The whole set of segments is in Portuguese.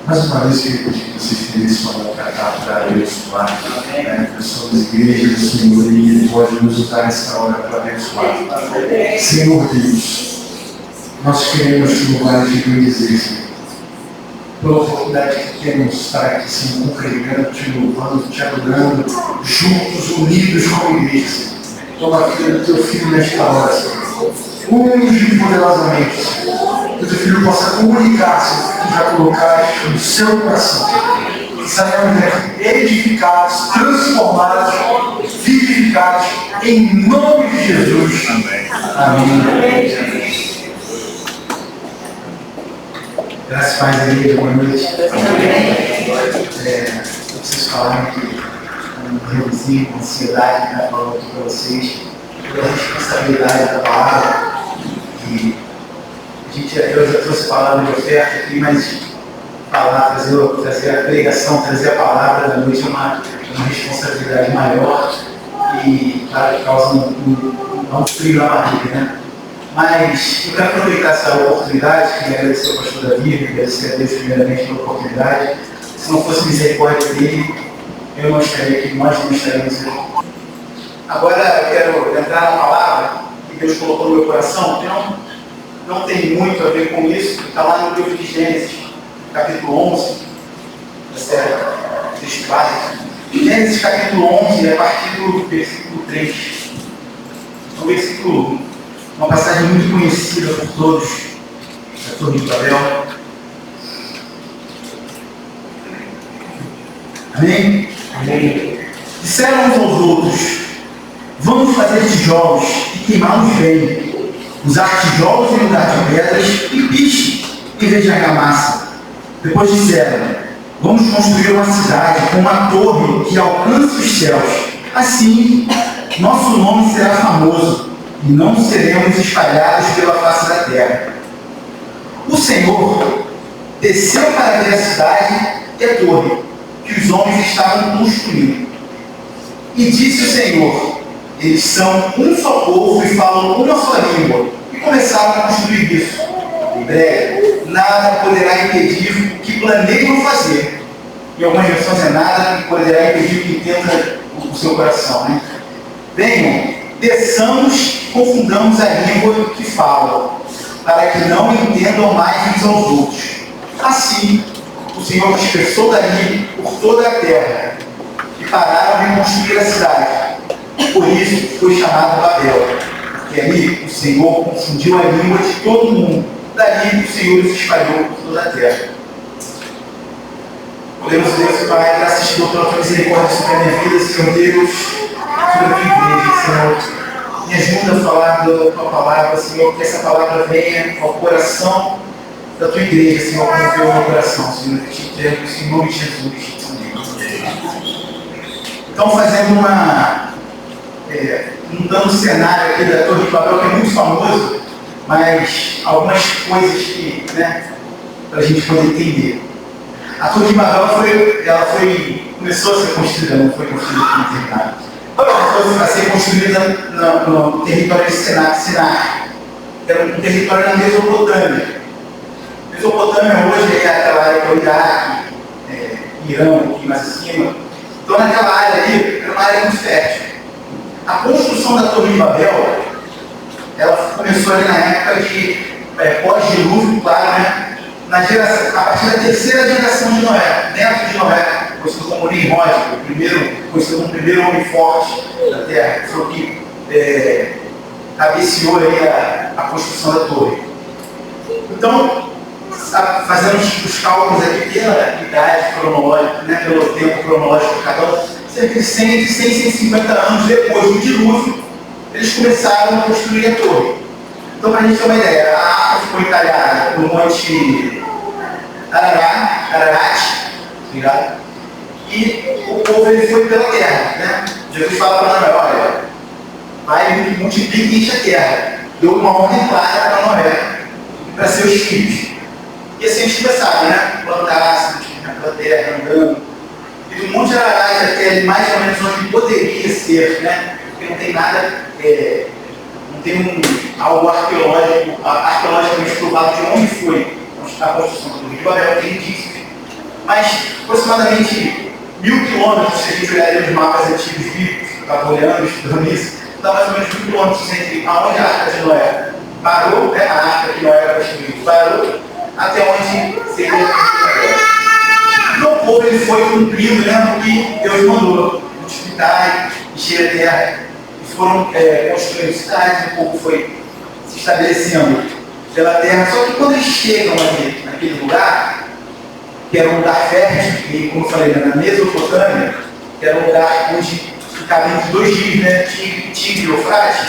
Mais uma vez, queria pedir que vocês tivessem sua mão para cá, para abençoar. Nós somos igreja do Senhor e Ele pode nos usar nessa hora para abençoar. Senhor Deus, nós queremos te louvar e te bendizer, Senhor, pela oportunidade que temos de estar aqui, Senhor, congregando, te louvando, te adorando, juntos, unidos como igreja, Senhor. Toma a vida do teu filho nesta hora, Senhor. Unge poderosamente, Senhor. Que o teu filho possa comunicar, Senhor, que tu já colocaste no seu coração. Que saiamos daqui edificados, transformados, vivificados, em nome de Jesus. Amém. Amém. Graças a Deus, igreja, boa noite. Vocês falaram que reduzir a ansiedade, né, falando aqui para vocês, pela responsabilidade da palavra. E eu já trouxe a palavra de oferta aqui, mas falar, trazer a pregação, trazer a palavra da noite é uma responsabilidade maior e, claro, causa um frio na barriga, né? Mas eu quero aproveitar essa oportunidade, queria agradecer ao pastor Davi, agradecer a Deus primeiramente pela oportunidade. Se não fosse misericórdia dele, eu não estaria aqui, nós não estaríamos aqui. Agora eu quero entrar na palavra que Deus colocou no meu coração, que não tem muito a ver com isso, está lá no livro de Gênesis, capítulo 11, texto básico. Gênesis capítulo 11, a partir do versículo 3. O versículo 1. Uma passagem muito conhecida por todos, da Torre de Babel. Amém? Amém. Disseram uns aos outros: vamos fazer tijolos e queimá-los bem. Usar tijolos em lugar de pedras e piche em vez de argamassa. Depois disseram: vamos construir uma cidade com uma torre que alcance os céus. Assim, nosso nome será famoso e não seremos espalhados pela face da terra. O Senhor desceu para ver a cidade e a torre que os homens estavam construindo. E disse o Senhor: eles são um só povo e falam uma só língua. E começaram a construir isso. Em breve, nada poderá impedir o que planejam fazer. Em algumas versões é nada que poderá impedir o que entenda o seu coração, né? Venham, desçamos e confundamos a língua que falam, para que não entendam mais uns aos outros. Assim, o Senhor dispersou dali por toda a terra, e pararam de construir a cidade. Por isso foi chamado Babel, porque ali o Senhor confundiu a língua de todo mundo. Dali o Senhor se espalhou por toda a terra. Podemos Deus, Pai, graças a Deus pela tua misericórdia sobre a minha vida, Senhor Deus, sobre a tua igreja, Senhor. Me ajuda a falar da tua palavra, Senhor, que essa palavra venha ao coração da tua igreja, Senhor, como veio ao meu coração, Senhor, que te entrego, em nome de Jesus. Então, fazendo dando um cenário aqui da Torre de Babel, que é muito famoso, mas algumas coisas que, para a gente poder entender. A Torre de Babel começou a ser construída, não foi construída como terminada. Começou a ser construída no território de Sinai. Era um território na Mesopotâmia. Mesopotâmia hoje é aquela área do Iraque, Irã, aqui mais acima. Então, naquela área ali, era uma área muito fértil. A construção da Torre de Babel, ela começou ali na época de pós-dilúvio, claro, né? A partir da terceira geração de Noé, neto de Noé, conhecido como Nimrod, conhecido como o primeiro homem forte da terra, foi o que cabeceou aí a construção da torre. Então, fazendo os cálculos aqui pela idade cronológica, pelo tempo cronológico de cada um, cerca de 100 e 150 anos depois do dilúvio, eles começaram a construir a torre. Então, para a gente ter uma ideia, a arca ficou entalhada no monte Ararat, e o povo ele foi pela terra. Jesus fala para Noé: olha, vai multiplicar e enche a terra. Deu uma ordem clara para Noé e para seus filhos. E assim a gente já sabe, plantar, se multiplicar pela terra, andando. E do Monte Ararat até ali, mais ou menos onde poderia ser, porque não tem nada, não tem algo arqueologicamente provado de onde foi a construção do Rio de Babel, tem indícios, mas aproximadamente 1000 quilômetros, se a gente olhar os mapas antigos bíblicos, eu estava olhando, estudando isso, dá mais ou menos 1000 quilômetros entre aonde a Arca de Noé parou, né, a Arca de Noé era construída, parou, até onde seria construída. Então o povo ele foi cumprindo, né, o que Deus mandou, multiplicar e encher a terra. E foram construindo cidades, o povo foi se estabelecendo pela terra. Só que quando eles chegam ali, naquele lugar, que era um lugar fértil, e como eu falei, na Mesopotâmia, que era um lugar onde ficava entre dois rios, né, Tigre e Eufrates,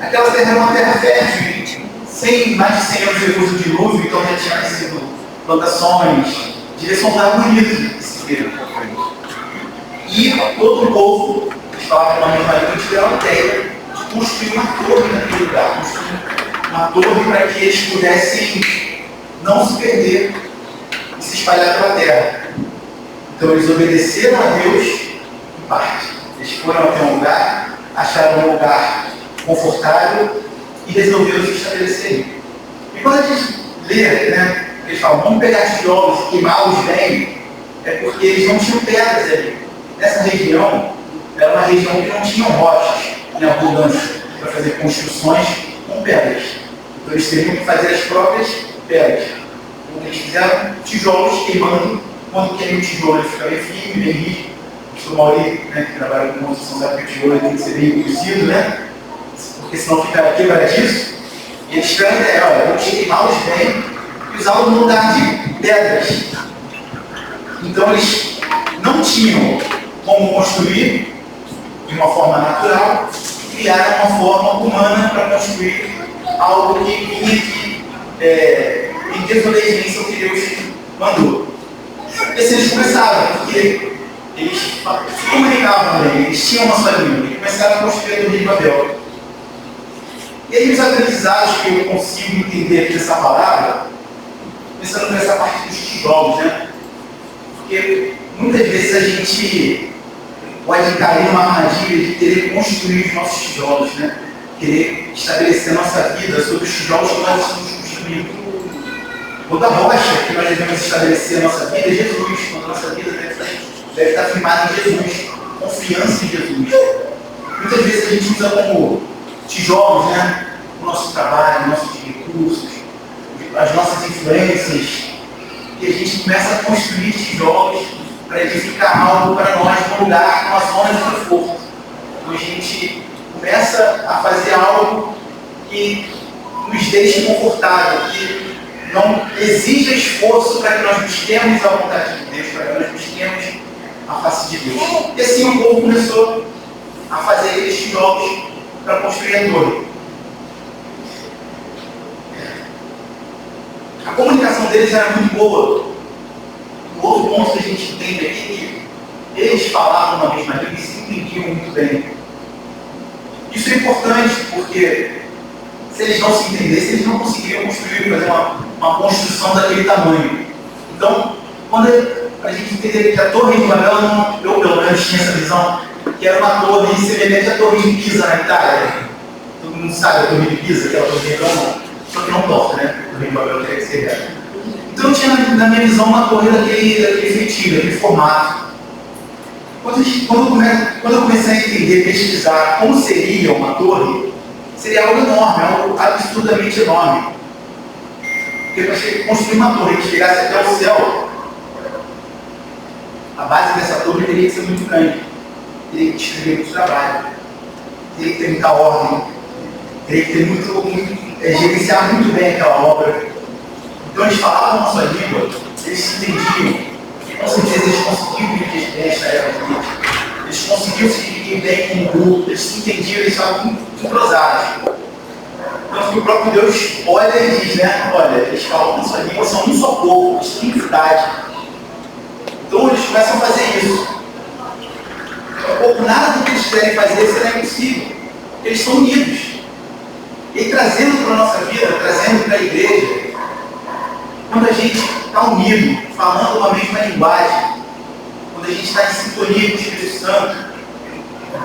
aquela terra era uma terra fértil, sem mais de 100 anos depois do dilúvio, então já tinha nascido plantações, direção estava bonito esse período. E todo o povo, eles falavam pela mesma língua, tiveram a ideia de construir uma torre naquele lugar, construir uma torre para que eles pudessem não se perder e se espalhar pela terra. Então eles obedeceram a Deus em parte. Eles foram até um lugar, acharam um lugar confortável e resolveram se estabelecer. E quando a gente lê, né, eles falam, vamos pegar tijolos e queimá-los bem, é porque eles não tinham pedras ali. Nessa região, era uma região que não tinha rochas em abundância para fazer construções com pedras. Então eles teriam que fazer as próprias pedras. Então eles fizeram tijolos queimando. Quando queima o tijolo, ele fica bem firme, bem rígido. O professor Mauri, né, que trabalha com construção, sabe que o tijolo tem que ser bem cozido, né? Porque senão fica quebradiço. E eles tiveram a ideia, olha, vamos queimá-los bem e usá-los no lugar de pedras. Então eles não tinham como construir de uma forma natural e criaram uma forma humana para construir algo que vinha aqui em desobediência ao que Deus mandou. E assim eles começaram, porque eles se comunicavam bem, eles tinham uma sua língua, e começaram a construir a Torre de Babel. E aí os aprendizados que eu consigo entender aqui dessa palavra, começando por essa parte dos tijolos, né? Porque muitas vezes a gente pode cair numa armadilha de querer construir os nossos tijolos, né? Querer estabelecer a nossa vida sobre os tijolos que nós estamos construindo. Toda rocha que nós devemos estabelecer a nossa vida é Jesus. Quando a nossa vida deve estar firmada em Jesus. Confiança em Jesus. Muitas vezes a gente usa como tijolos, né? O nosso trabalho, nossos recursos, as nossas influências. E a gente começa a construir tijolos para edificar algo para nós num lugar, numa zona de conforto. Então a gente começa a fazer algo que nos deixe confortável, que não exija esforço para que nós busquemos a vontade de Deus, para que nós busquemos a face de Deus. E assim o povo começou a fazer aqueles tijolos para construir a torre. A comunicação deles era muito boa. O outro ponto que a gente entende aqui é que eles falavam uma mesma língua e se entendiam muito bem. Isso é importante porque se eles não se entendessem, eles não conseguiriam construir, fazer uma construção daquele tamanho. Então, quando a gente entender que a Torre de Babel, eu pelo menos tinha essa visão, que era uma torre semelhante à Torre de Pisa na Itália. Todo mundo sabe a Torre de Pisa, aquela torre redonda, só que não torta, né? A Torre de Babel teria que ser reta. Então eu tinha na minha visão uma torre daquele feitio, daquele formato. Quando eu comecei a entender, pesquisar como seria uma torre, seria algo enorme, algo absurdamente enorme. Porque para construir uma torre que chegasse até o céu, a base dessa torre teria que ser muito grande. Teria que distribuir muito trabalho, teria que ter muita ordem, teria que ter gerenciar muito bem aquela obra. Então eles falavam a sua língua, eles se entendiam, com certeza eles conseguiam viver bem esta era política, eles conseguiam se dividir bem com o grupo, eles se entendiam, eles estavam muito entrosados. Então que o próprio Deus olha e diz, né, olha, eles falam a sua língua, são um só povo, eles têm unidade. Então eles começam a fazer isso. Nada do que eles quiserem fazer será impossível, porque eles são unidos. E trazendo para a nossa vida, trazendo para a igreja, quando a gente está unido, falando uma mesma linguagem, quando a gente está em sintonia com o Espírito Santo,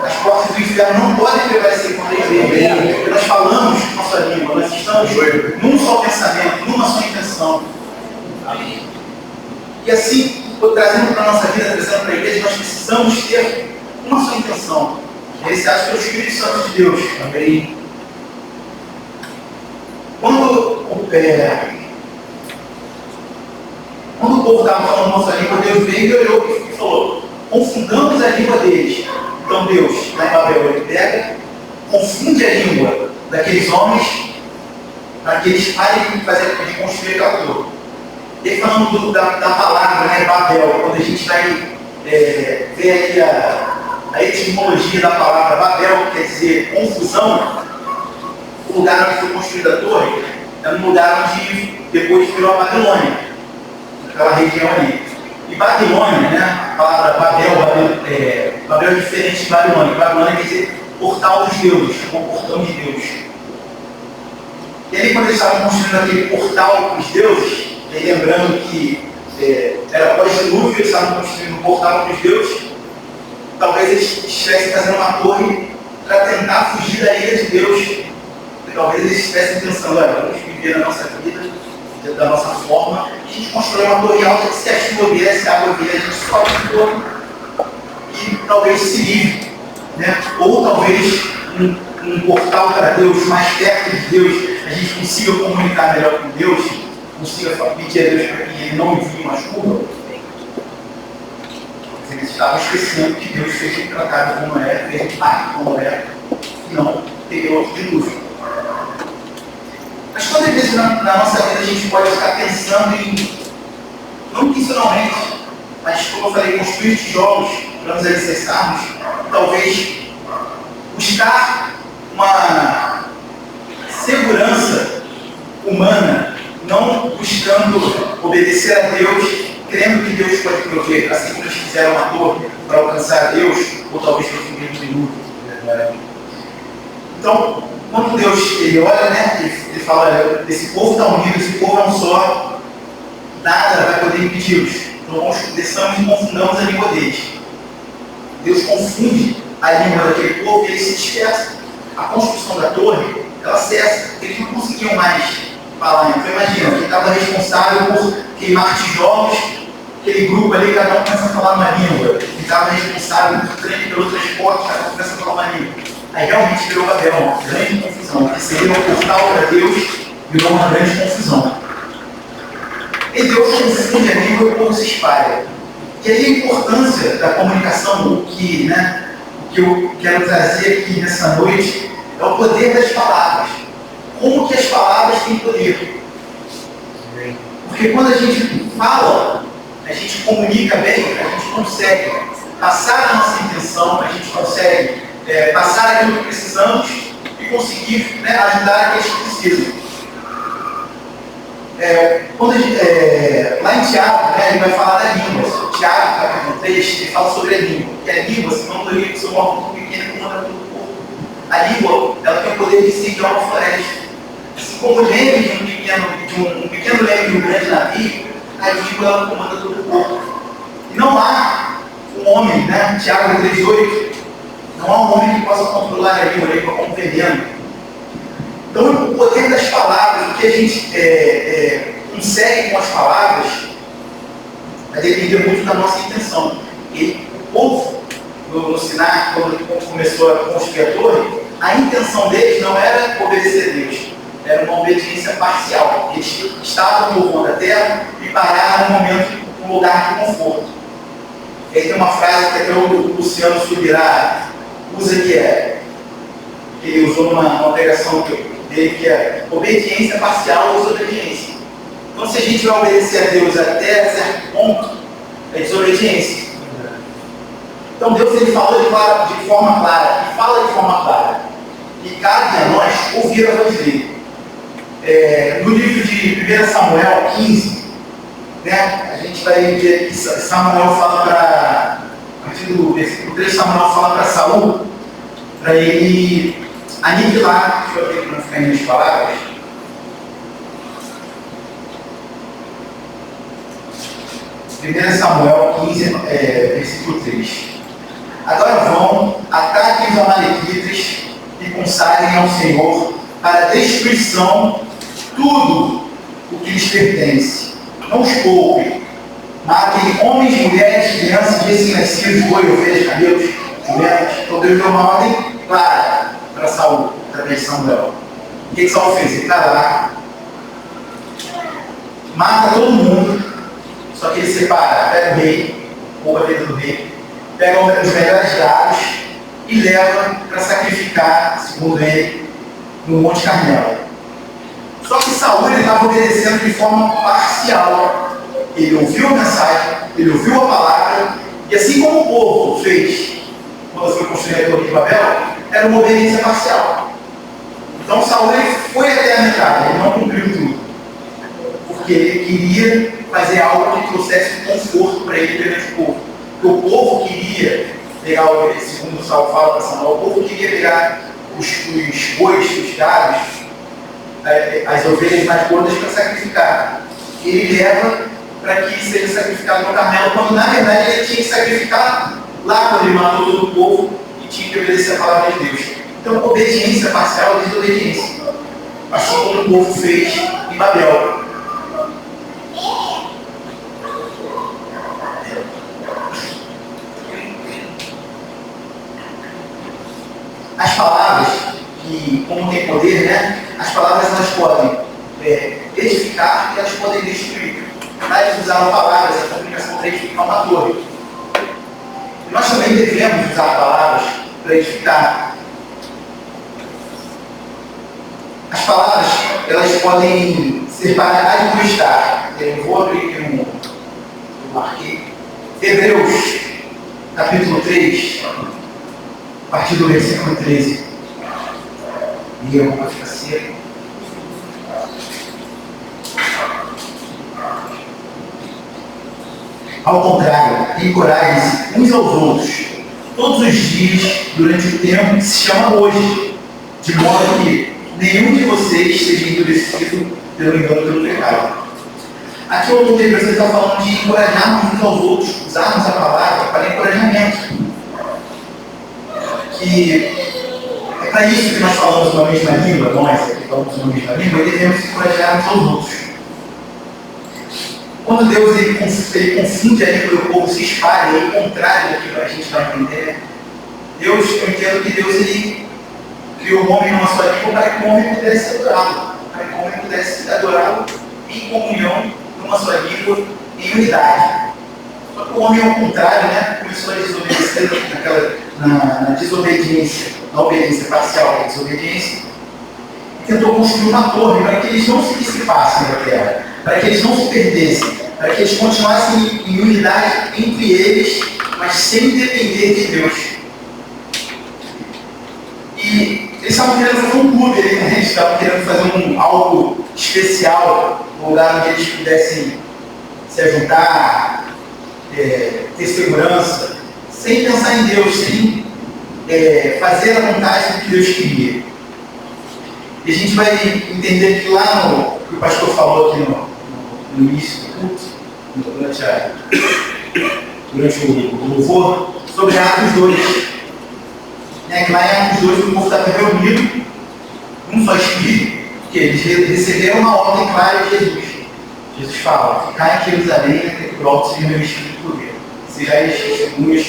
as portas do inferno não podem prevalecer contra a igreja, porque nós falamos com a nossa língua, nós estamos num só pensamento, numa só intenção. E assim, trazendo para a nossa vida, trazendo para a igreja, nós precisamos ter uma só intenção. Esse acho que é o Espírito Santo de Deus. Amém? Quando o povo estava falando nossa língua, Deus veio e olhou e falou: confundamos a língua deles. Então Deus, lá em Babel, ele pega, confunde a língua daqueles homens para que eles parem de construir aquela torre. E falando da palavra, né, Babel, quando a gente vai ver aqui a etimologia da palavra Babel, que quer dizer confusão, o lugar onde foi construída a torre é um lugar onde depois virou a Babilônia, aquela região ali. E Babilônia, né, a palavra Babel é diferente de Babilônia. Babilônia quer dizer portal dos deuses, ou portão de Deus. E aí, quando eles estavam construindo aquele portal dos deuses, lembrando que era pós-dilúvio, eles estavam construindo um portal dos deuses, talvez eles estivessem fazendo uma torre para tentar fugir da ira de Deus. Talvez eles estivessem pensando: olha, vamos viver a nossa vida, da nossa forma, e a gente constrói uma torre alta que, se a chuva vier, se a água vier, a gente sobe a torre e talvez se livre, né? Ou talvez um portal para Deus, mais perto de Deus, a gente consiga comunicar melhor com Deus, consiga pedir a Deus para que Ele não envie uma chuva. Eles estavam esquecendo que Deus fez um tratado com Noé, fez um pacto com Noé, que não teria outro dilúvio. Mas quantas vezes na nossa vida a gente pode ficar pensando em, não intencionalmente, mas como eu falei, construir tijolos para nos alicerçarmos, talvez buscar uma segurança humana, não buscando obedecer a Deus, crendo que Deus pode prover, assim como eles fizeram uma torre para alcançar a Deus, ou talvez para fugir do dilúvio. Então, quando Deus ele olha, né, ele fala: esse povo está unido, esse povo é um só, nada vai poder impedi-los. Então, nós desçamos e confundamos a língua deles. Deus confunde a língua daquele povo e ele se dispersa. A construção da torre, ela cessa, eles não conseguiam mais falar. Então, imagina, quem estava responsável por queimar tijolos, aquele grupo ali, cada um começa a falar uma língua. Quem estava responsável pelo transporte, cada um começa a falar uma língua. Aí realmente virou Babel, uma grande confusão, porque seria um portal para Deus, virou uma grande confusão. E Deus confunde a língua e o povo se espalha. E aí a importância da comunicação, o que eu quero trazer aqui nessa noite, é o poder das palavras. Como que as palavras têm poder? Porque quando a gente fala, a gente comunica bem, a gente consegue passar a nossa intenção, a gente consegue passar aquilo que precisamos e conseguir, né, ajudar aqueles que precisam. Lá em Tiago, né, ele vai falar da língua. Tiago, capítulo 3, ele fala sobre a língua. Que a língua, se não doer, seu órgão tão pequeno como anda todo o corpo. A língua, ela tem o poder de incendiar uma floresta. Assim como o leme de um pequeno leme de um grande navio, a língua ela comanda todo o corpo. E não há um homem, né, Tiago 3,8, não há um homem que possa controlar a língua como veneno. Então, o poder das palavras, o que a gente consegue com as palavras, vai depender muito da nossa intenção. E o povo, no Sinai, quando começou a construir a torre, a intenção deles não era obedecer a Deus, era uma obediência parcial. Eles estavam povoando a terra e pararam no momento, num lugar de conforto. E aí tem uma frase que até o Luciano Subirá usa, que ele usou numa pregação dele, que é obediência parcial ou desobediência. Então, se a gente vai obedecer a Deus até certo ponto, é desobediência. Então, Deus ele falou de forma clara, e fala de forma clara. E cabe a nós ouvir a voz dele. No livro de 1 Samuel 15, né, a gente vai ver que Samuel fala para, a partir do versículo 3, Samuel fala para Saul, para ele aniquilar, deixa eu ver que não ficar em minhas palavras. Primeiro Samuel 15, versículo 3. Agora vão, ataquem os amalequitas e consagrem ao Senhor para a destruição tudo o que lhes pertence. Não os poupem, Matem homens, mulheres, crianças, recém-nascidos, boi, ovelhas, camelos, jumentos. Então Deus deu uma ordem clara para Saul, através de Samuel. O que Saul fez? Ele está lá, mata todo mundo, só que ele separa, pega o rei, rouba a vida do rei, pega os melhores gados e leva para sacrificar, segundo ele, no Monte Carmelo. Só que Saul estava obedecendo de forma parcial. Ele ouviu a mensagem, ele ouviu a palavra, e assim como o povo fez quando foi construir a Torre de Babel, era uma obediência parcial. Então Saul foi até a metade, ele não cumpriu tudo, porque ele queria fazer algo que trouxesse conforto para ele perante o povo. Porque o povo queria pegar, segundo Saul fala para Samuel, o povo queria pegar os bois, os gados, as ovelhas mais gordas para sacrificar. Ele leva para que seja sacrificado no Carmelo, quando na verdade ele tinha que sacrificar lá quando ele matou todo o povo e tinha que obedecer a palavra de Deus. Então, obediência parcial é desobediência, assim como o povo fez em Babel. As palavras, que como tem poder, né? As palavras elas podem edificar e elas podem destruir. Eles usaram palavras, essa comunicação para edificar uma torre. E nós também devemos usar palavras para edificar. As palavras, elas podem ser para admoestar. Eu vou abrir aqui eu marquei. Hebreus, capítulo 3, a partir do versículo 13. E eu vou ficar seco. Ao contrário, encorajem-se uns aos outros, todos os dias, durante o tempo que se chama hoje, de modo que nenhum de vocês seja endurecido pelo engano pelo pecado. Aqui o autor de Hebreus está falando de encorajarmos uns aos outros, usarmos a palavra para encorajamento. Que é para isso que nós falamos uma mesma língua, nós que falamos uma mesma língua, e devemos encorajar uns aos outros. Quando Deus ele confunde ali para o povo se espalha, é o contrário daquilo que a gente vai entender. Eu entendo que Deus ele criou o homem numa só língua para que o homem pudesse adorá-lo, para que o homem pudesse adorá-lo em comunhão, numa só língua, em unidade. Só que o homem, ao contrário, né, começou a desobedecer na desobediência, na obediência parcial, na desobediência, e tentou construir uma torre para que eles não se dissipassem da terra, para que eles não se perdessem, para que eles continuassem em unidade entre eles, mas sem depender de Deus. E eles estavam querendo fazer um clube, eles estavam querendo fazer algo especial, um lugar onde eles pudessem se ajudar, ter segurança, sem pensar em Deus, sem fazer a vontade do que Deus queria. E a gente vai entender que lá no que o pastor falou aqui no início do culto, durante o louvor, sobre Atos 2. Que lá em Atos 2 o povo estava reunido num só espírito, porque eles receberam uma ordem clara de Jesus. Jesus fala: ficar em Jerusalém até que pronto seja meu espírito por ele. Sejais testemunhas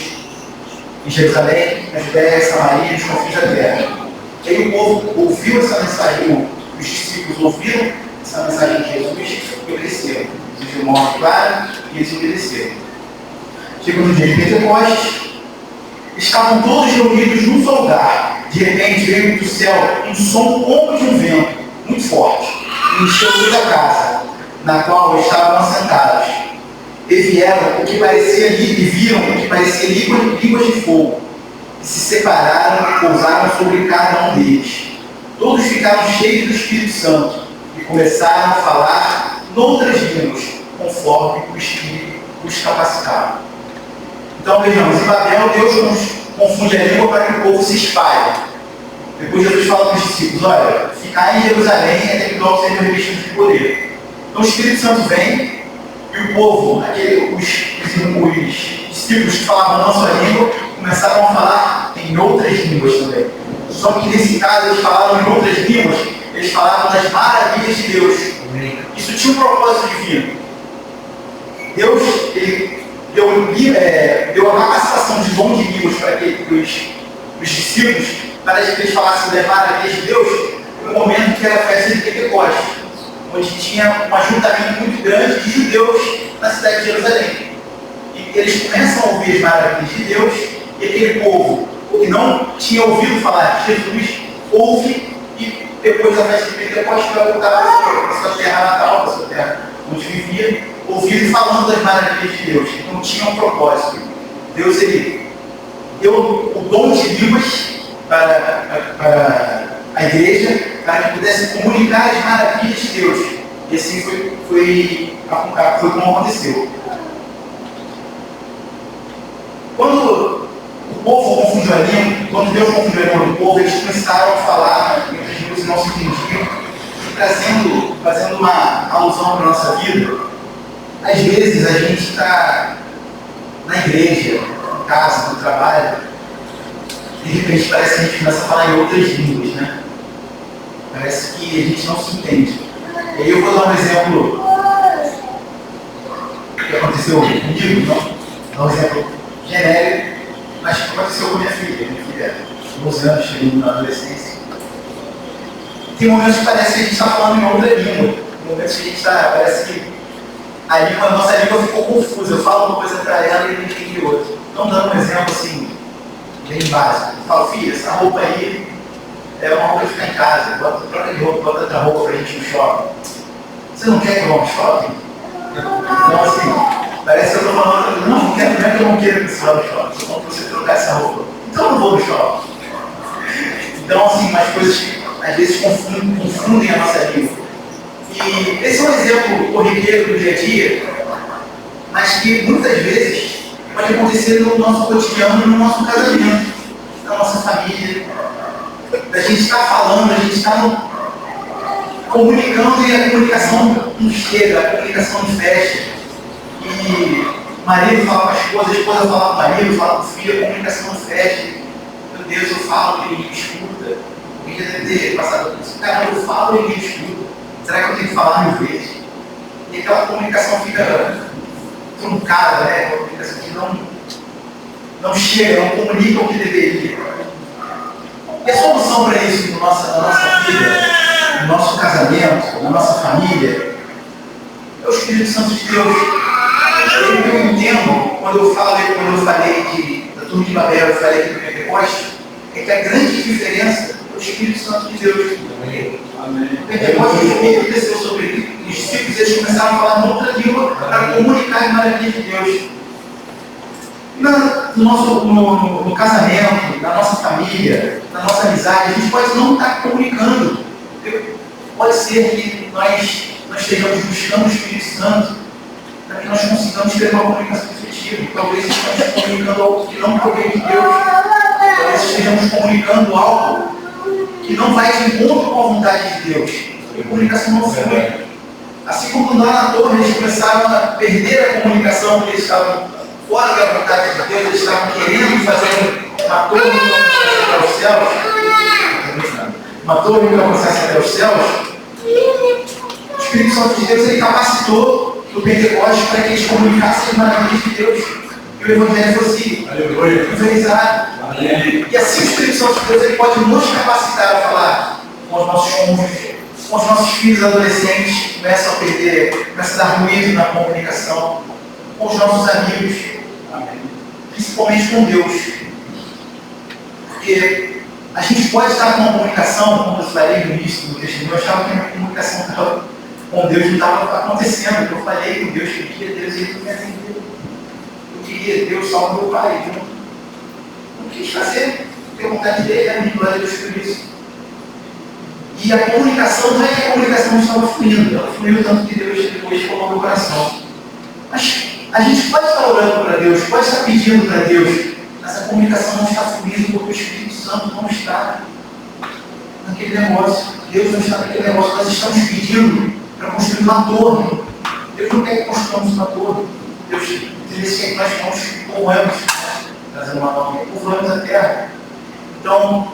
em Jerusalém, na Judéia, Samaria e nos confins da terra. E aí o povo ouviu essa mensagem, os discípulos ouviram essa mensagem de Jesus e obedeceram. Jesus deu uma ordem clara e eles obedeceram. Chegou no dia de Pentecostes, estavam todos reunidos num só lugar. De repente veio do céu um som como de um vento, muito forte, e encheu toda a casa, na qual estavam assentados. E viram o que parecia e viram o que parecia línguas de fogo, e se separaram e pousaram sobre cada um deles. Todos ficaram cheios do Espírito Santo e começaram a falar noutras línguas, conforme o Espírito os capacitava. Então vejamos, em Babel Deus confunde a língua para que o povo se espalhe. Depois Jesus fala para os discípulos: olha, ficar em Jerusalém até que todos sejam revestidos de poder. Então o Espírito Santo vem e o povo, os discípulos que falavam a nossa língua, começaram a falar em outras línguas também. Só que nesse caso eles falavam em outras línguas, eles falavam das maravilhas de Deus. Isso tinha um propósito divino. Deus ele deu a capacitação de dom de línguas para os discípulos, para que eles falassem das maravilhas de Deus, no momento que era a festa de Pentecostes, onde tinha um ajuntamento muito grande de judeus na cidade de Jerusalém. E eles começam a ouvir as maravilhas de Deus, e aquele povo que não tinha ouvido falar de Jesus, ouve, e depois da festa de Pentecostes vai voltar para a sua terra natal, para a sua terra onde vivia, ouvindo e falando das maravilhas de Deus. Então tinha um propósito. Deus ele deu o dom de línguas para a igreja, para que pudesse comunicar as maravilhas de Deus. E assim foi como aconteceu. Quando o povo confundiu a língua, quando Deus confundiu a língua do povo, eles começaram a falar entre as línguas e não se entendiam, fazendo uma alusão para a nossa vida. Às vezes a gente está na igreja, em casa, no trabalho, e de repente parece que a gente começa a falar em outras línguas, né? Parece que a gente não se entende. E aí eu vou dar um exemplo que aconteceu comigo, não? Dar um exemplo genérico, mas que aconteceu com minha filha. Minha filha, 12 anos, chegando na adolescência. Tem momentos que parece que a gente está falando em outra língua. Tem momentos que a gente está, parece que a nossa língua ficou confusa. Eu falo uma coisa para ela e ele entende outra. Então, dando um exemplo assim, bem básico. Eu falo, filha, essa roupa aí é uma roupa de ficar em casa. Troca de roupa, bota outra roupa para a gente ir no shopping. Você não quer que eu vá no shopping? Então, assim, parece que eu estou falando, não é que eu não quero que você vá no shopping. Só para você trocar essa roupa. Então, eu não vou no shopping. Então, assim, umas coisas que às vezes confundem a nossa língua. E esse é um exemplo corriqueiro do dia a dia, mas que muitas vezes pode acontecer no nosso cotidiano, no nosso casamento, na nossa família. A gente está falando, a gente está comunicando e a comunicação não chega, a comunicação não fecha. E o marido fala com a esposa fala com o marido, fala com o filho, a comunicação não fecha. Meu Deus, eu falo e ele me escuta. Alguém já deve ter passado por isso. Cara, eu falo e ele me escuta. Será que eu tenho que falar 1000 vezes? E aquela comunicação fica truncada, né? Uma comunicação que não chega, não comunica o que deveria. E a solução para isso na nossa vida, no nosso casamento, na nossa família, é o Espírito Santo de Deus. Eu entendo, quando eu falei da turma de Babel, eu falei aqui do Pentecostes, é que a grande diferença é o Espírito Santo de Deus. O Pentecostes, o Espírito desceu sobre ele, os discípulos eles começaram a falar em outra língua para comunicar as maravilhas de Deus. No casamento, na nossa família, na nossa amizade, a gente pode não estar comunicando. Pode ser que nós estejamos buscando o Espírito Santo para que nós consigamos ter uma comunicação efetiva. Talvez estejamos comunicando algo que não provém de Deus. Talvez estejamos comunicando algo que não vai de encontro com a vontade de Deus. E a comunicação não flui. Assim como lá na torre eles começaram a perder a comunicação, porque eles estavam fora da vontade de Deus, eles estavam querendo fazer uma torre que alcançasse até os céus. Uma torre que alcançasse até os céus. O Espírito Santo de Deus ele capacitou o Pentecostes para que eles comunicassem as maravilhas de Deus. E o Evangelho fosse pulverizado. E assim o Espírito Santo de Deus ele pode nos capacitar a falar com os nossos cônjuges, com os nossos filhos adolescentes, começam a dar ruído na comunicação, com os nossos amigos, principalmente com Deus. Porque a gente pode estar com uma comunicação, como eu falei no início do testemunho, eu achava que a comunicação com Deus não estava acontecendo, porque eu falei com Deus que eu queria Deus e ele não me atendeu. Eu queria Deus salve meu pai. Eu não quis fazer, ter vontade dele, a minha glória a Deus por isso. E a comunicação não é que a comunicação estava fluindo, ela fluiu tanto que Deus depois colocou no meu coração. Mas a gente pode estar orando para Deus, pode estar pedindo para Deus, mas a comunicação não está fluindo porque o Espírito Santo não está naquele negócio. Deus não está naquele negócio. Nós estamos pedindo para construir uma torre. Deus não quer que construamos uma torre. Deus quer que nós povoamos, trazendo uma nova, povoamos a terra. Então,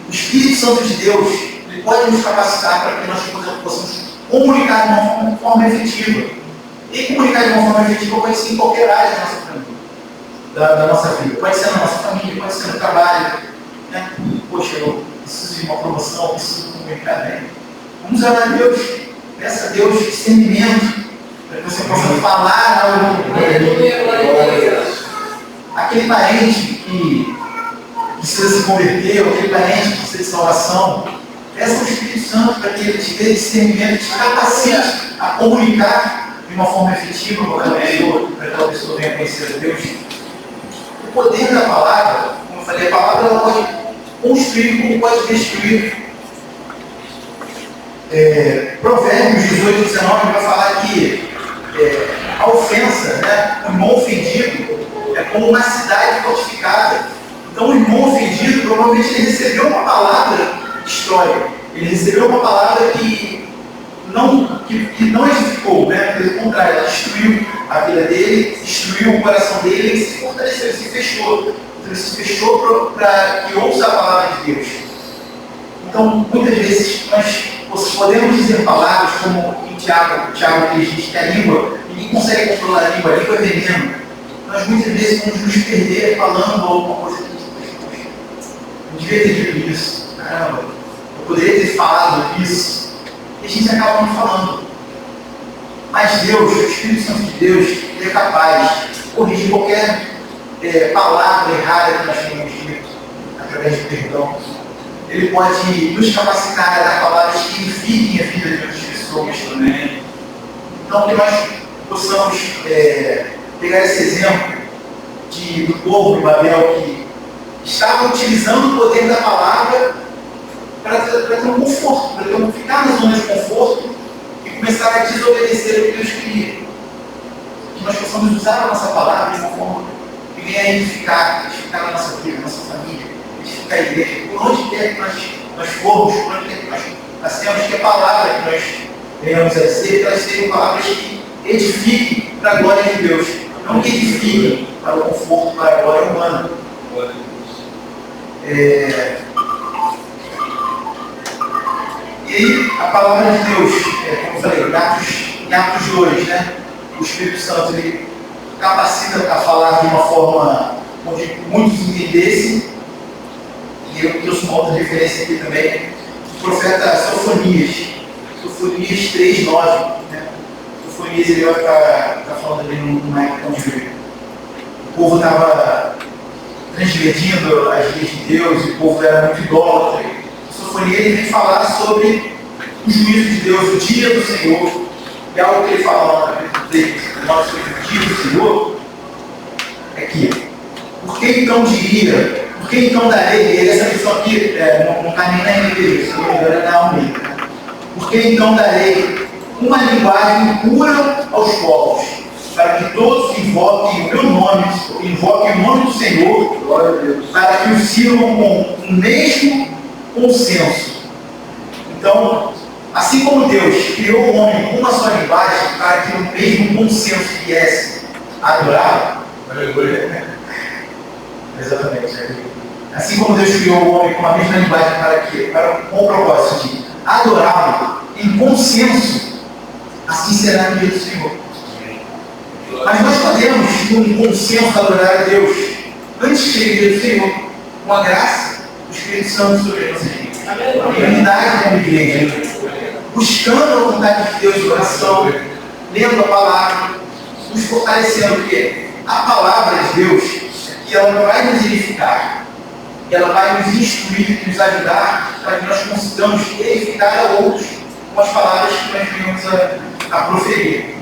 o Espírito Santo de Deus ele pode nos capacitar para que nós possamos comunicar de uma forma efetiva. E comunicar de uma forma efetiva pode ser em qualquer área da nossa família, da nossa vida. Pode ser na nossa família, pode ser no trabalho. Né? Poxa, eu preciso de uma promoção, preciso comunicar bem. Vamos orar a Deus. Peça a Deus discernimento para que você possa falar algo. Aquele parente que precisa se converter, ou aquele parente que precisa de salvação, peça ao Espírito Santo para que ele te dê discernimento, te capacite a comunicar de uma forma efetiva para que aquela pessoa venha conhecer a Deus. O poder da palavra, como eu falei, a palavra ela pode construir como pode destruir. Provérbios 18, 19 vai falar que a ofensa, né, o irmão ofendido, é como uma cidade fortificada. Então o irmão ofendido, provavelmente ele recebeu uma palavra que destrói. Ele recebeu uma palavra que não edificou, né? Pelo contrário, ela destruiu a vida dele, destruiu o coração dele, ele se fortaleceu, ele se fechou. Então ele se fechou para que ouça a palavra de Deus. Então, muitas vezes, nós podemos dizer palavras como em Tiago 3 diz que a língua, ninguém consegue controlar a língua é veneno. Nós muitas vezes vamos nos perder falando alguma coisa que não devia ter dito isso. Caramba, eu poderia ter falado isso. E a gente acaba não falando. Mas Deus, o Espírito Santo de Deus, ele é capaz de corrigir qualquer palavra errada que nós tenhamos dito, através do perdão. Ele pode nos capacitar a dar palavras que edifiquem a vida de outras pessoas também. Então, que nós possamos pegar esse exemplo do povo de Babel que estava utilizando o poder da palavra para ter um conforto, para ficar na zona de conforto e começar a desobedecer o que Deus queria. Que nós possamos usar a nossa palavra de uma forma que venha a edificar na nossa vida, na nossa família, edificar a igreja, por onde quer que nós formos, por onde quer que nós passemos, que a palavra que nós venhamos a dizer, que elas sejam palavras que edifiquem para a glória de Deus, não que edifiquem para o conforto, para a glória humana. E aí, a palavra de Deus, como eu falei, em Atos 2, né? O Espírito Santo ele capacita a falar de uma forma onde muitos entendessem. E eu trouxe uma outra referência aqui também, o profeta Sofonias 3:9. Né? Sofonias ele vai ficar falando ali numa época onde o povo estava transgredindo as leis de Deus, e o povo era muito idólatra. Sofonias ele vem falar sobre o juízo de Deus, o dia do Senhor. E algo que ele fala lá no capítulo 3, sobre o dia do Senhor, é que, por que então diria, por que então darei, e essa versão aqui não está nem na NVI, se não me engano é na Almeida. Por que então darei uma linguagem pura aos povos, para que todos invoquem o meu nome, invoquem o nome do Senhor, glória a Deus, para que os sirvam com o mesmo consenso. Então, assim como Deus criou o homem com uma só linguagem, para que o mesmo consenso viesse a adorá-lo, exatamente. Assim como Deus criou o homem com a mesma linguagem com o propósito de adorá-lo em consenso, assim será no dia do Senhor. Mas nós podemos, com consenso, adorar a Deus antes de chegar o dia do Senhor, com a graça do Espírito Santo sobre a nossa vida. A unidade como igreja, buscando a vontade de Deus de oração, lendo a palavra, nos fortalecendo, porque a palavra de Deus, que ela vai nos edificar, e ela vai nos instruir, nos ajudar, para que nós consigamos edificar a outros com as palavras que nós venhamos a proferir.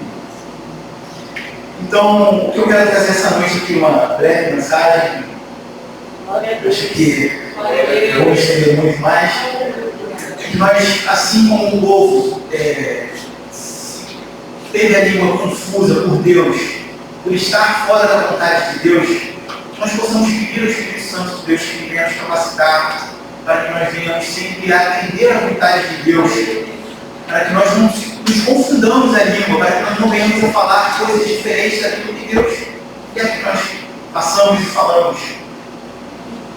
Então, o que eu quero trazer essa noite aqui, uma breve mensagem, acho que eu vou estender muito mais, que nós, assim como o povo teve a língua confusa por Deus, por estar fora da vontade de Deus, nós possamos pedir ao Espírito Santo de Deus que venha nos capacitar para que nós venhamos sempre a atender a vontade de Deus, para que nós não nos confundamos a língua, para que nós não venhamos a falar coisas diferentes daquilo que Deus quer que nós façamos e falamos.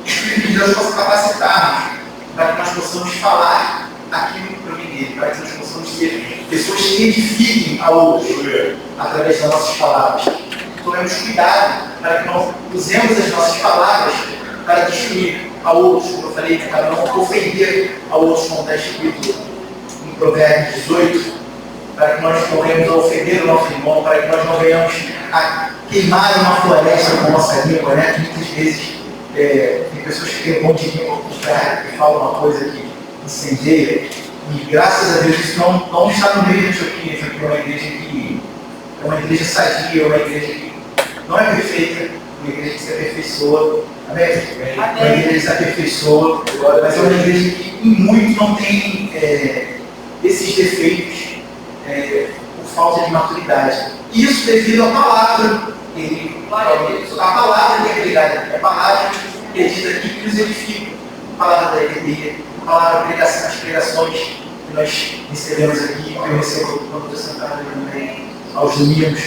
O Espírito de Deus possa capacitar-nos para que nós possamos falar aquilo que provém dele, para que nós possamos ser pessoas pessoas que edifiquem a outros através das nossas palavras. Tomemos cuidado para que não usemos as nossas palavras para destruir a outros, como eu falei, para não ofender a outros, como está escrito em Provérbios 18, para que nós não venhamos a ofender o nosso irmão, para que nós não venhamos a queimar uma floresta com a nossa língua, né? Que muitas vezes tem pessoas que têm um bom de língua que falam uma coisa que incendeia, e graças a Deus isso não está no meio disso aqui. Isso aqui é uma igreja que é uma igreja sadia, é uma igreja que não é perfeita, uma igreja que se aperfeiçoa. Amém? Uma igreja que se aperfeiçoa, mas é uma igreja que em muito não tem esses defeitos por falta de maturidade. Isso devido à palavra. A palavra da realidade, a palavra que é dita aqui que nos edifica, a palavra da alegria, a palavra, as pregações que nós recebemos aqui, que eu recebo quando estou sentado também aos domingos.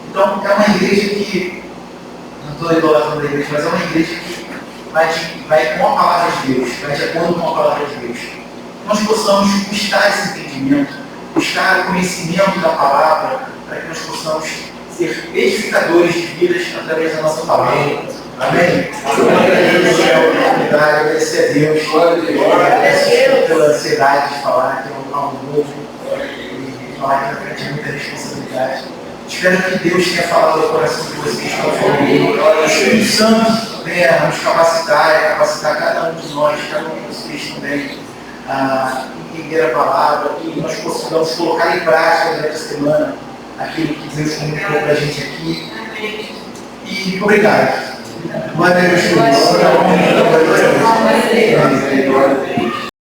Então, é uma igreja que, não estou idolatrando a igreja, mas é uma igreja que vai com a palavra de Deus, vai de acordo com a palavra de Deus. Nós possamos buscar esse entendimento, buscar o conhecimento da palavra, para que nós possamos ser edificadores de vidas através da nossa palavra. Amém? Agradecer a Deus, agradecer pela ansiedade de falar, que é algo novo, e falar que na frente é muita responsabilidade. Espero que Deus tenha falado ao coração de vocês, que estão falando. O Espírito Santo venha nos capacitar cada um de nós, cada um de vocês também, a entender a palavra, que nós possamos colocar em prática durante a semana aquilo que Deus comunicou para a gente aqui. E obrigado. Glória a Deus.